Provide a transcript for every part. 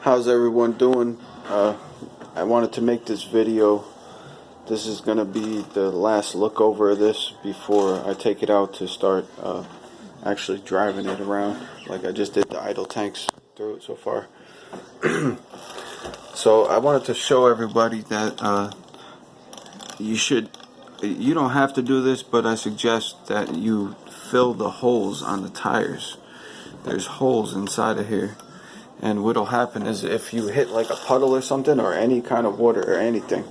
How's everyone doing? I wanted to make this video. This is going to be the last look over of this before I take it out to start actually driving it around, like I just did the idle tanks through it so far. So I wanted to show everybody that you don't have to do this, but I suggest that you fill the holes on the tires. There's holes inside of here, and what'll happen is if you hit like a puddle or something, or any kind of water or anything,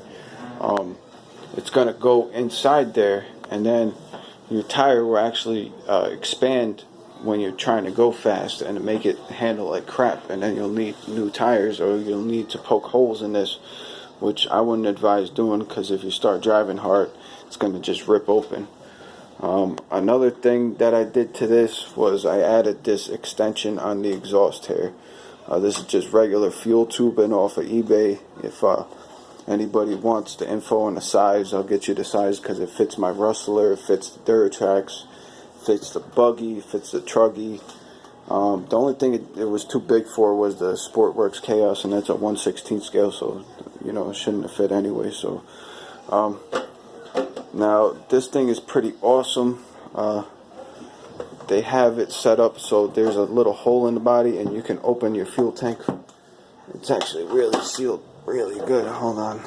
it's gonna go inside there, and then your tire will actually expand when you're trying to go fast and make it handle like crap, and then you'll need new tires, or you'll need to poke holes in this, which I wouldn't advise doing, because if you start driving hard, it's gonna just rip open. Another thing that I did to this was I added this extension on the exhaust here. This is just regular fuel tubing off of eBay. If anybody wants the info on the size, I'll get you the size, because it fits my Rustler, it fits the Duratrax, fits the buggy, fits the truggy. The only thing it was too big for was the Sportworks Chaos, and that's a 1/16 scale, so you know it shouldn't have fit anyway. So now this thing is pretty awesome. They have it set up so there's a little hole in the body, and you can open your fuel tank. It's actually really sealed really good. Hold on.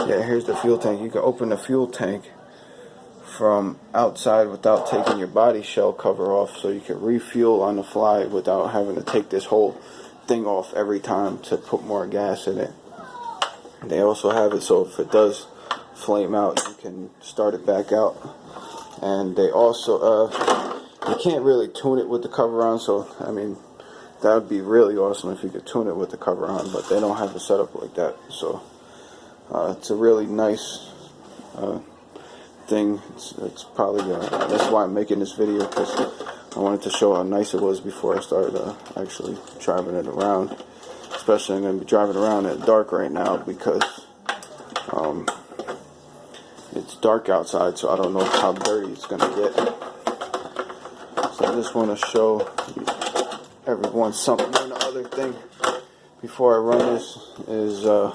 Yeah, here's the fuel tank. You can open the fuel tank from outside without taking your body shell cover off, so you can refuel on the fly without having to take this whole thing off every time to put more gas in it. They also have it so if it does flame out, you can start it back out. And they also you can't really tune it with the cover on, so I mean that would be really awesome if you could tune it with the cover on, but they don't have it set up like that. So it's a really nice thing. It's probably that's why I'm making this video, because I wanted to show how nice it was before I started actually driving it around. Especially I'm going to be driving around at dark right now, because it's dark outside, so I don't know how dirty it's going to get. So I just want to show everyone something. And the other thing before I run this is let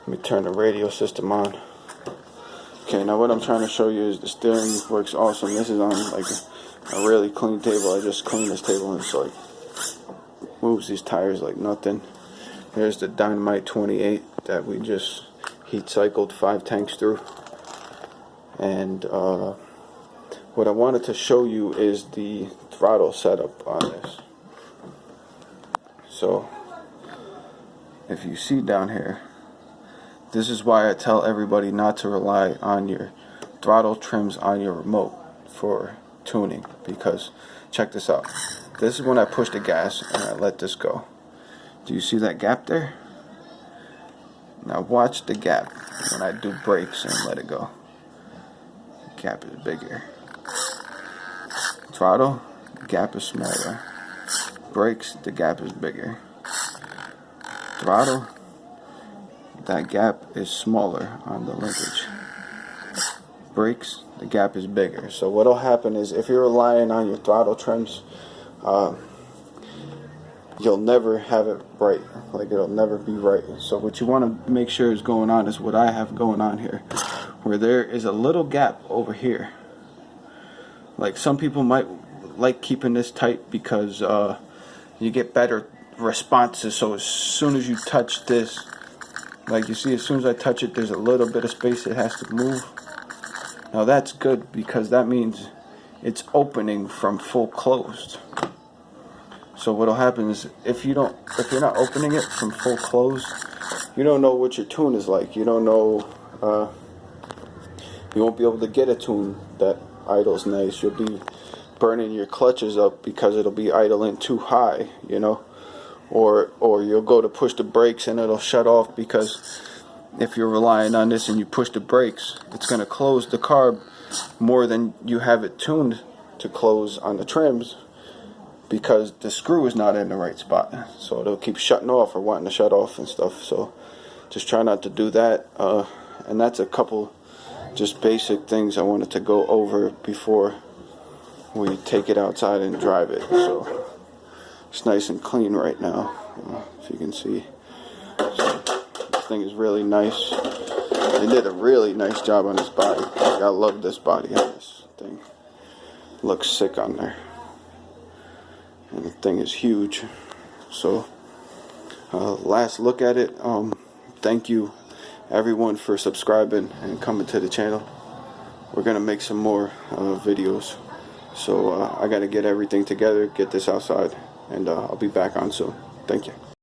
me turn the radio system on. Okay, now what I'm trying to show you is the steering works awesome. This is on like a really clean table. I just cleaned this table, and it's like moves these tires like nothing. Here's the Dynamite 28 that we just heat cycled 5 tanks through. And what I wanted to show you is the throttle setup on this. So if you see down here, this is why I tell everybody not to rely on your throttle trims on your remote for tuning, because check this out. This is when I push the gas and I let this go. Do you see that gap there? Now watch the gap when I do brakes and let it go. The gap is bigger. Throttle, the gap is smaller. Brakes, the gap is bigger. Throttle, that gap is smaller on the linkage. Brakes, the gap is bigger. So what'll happen is if you're relying on your throttle trims, you'll never have it right. Like, it'll never be right. So what you want to make sure is going on is what I have going on here, where there is a little gap over here. Like, some people might like keeping this tight because you get better responses. So as soon as you touch this, like you see, as soon as I touch it, there's a little bit of space it has to move. Now that's good, because that means it's opening from full closed. So what'll happen is if you're not opening it from full close, you don't know what your tune is like. You don't know, you won't be able to get a tune that idles nice. You'll be burning your clutches up because it'll be idling too high, you know. Or you'll go to push the brakes and it'll shut off, because if you're relying on this and you push the brakes, it's going to close the carb more than you have it tuned to close on the trims, because the screw is not in the right spot. So it'll keep shutting off or wanting to shut off and stuff. So just try not to do that. And that's a couple just basic things I wanted to go over before we take it outside and drive it. So it's nice and clean right now, if you can see. So this thing is really nice. They did a really nice job on this body. I love this body on this thing. Looks sick on there. And the thing is huge. So last look at it. Thank you everyone for subscribing and coming to the channel. We're gonna make some more videos. So I gotta get everything together, get this outside, and I'll be back on soon. Thank you.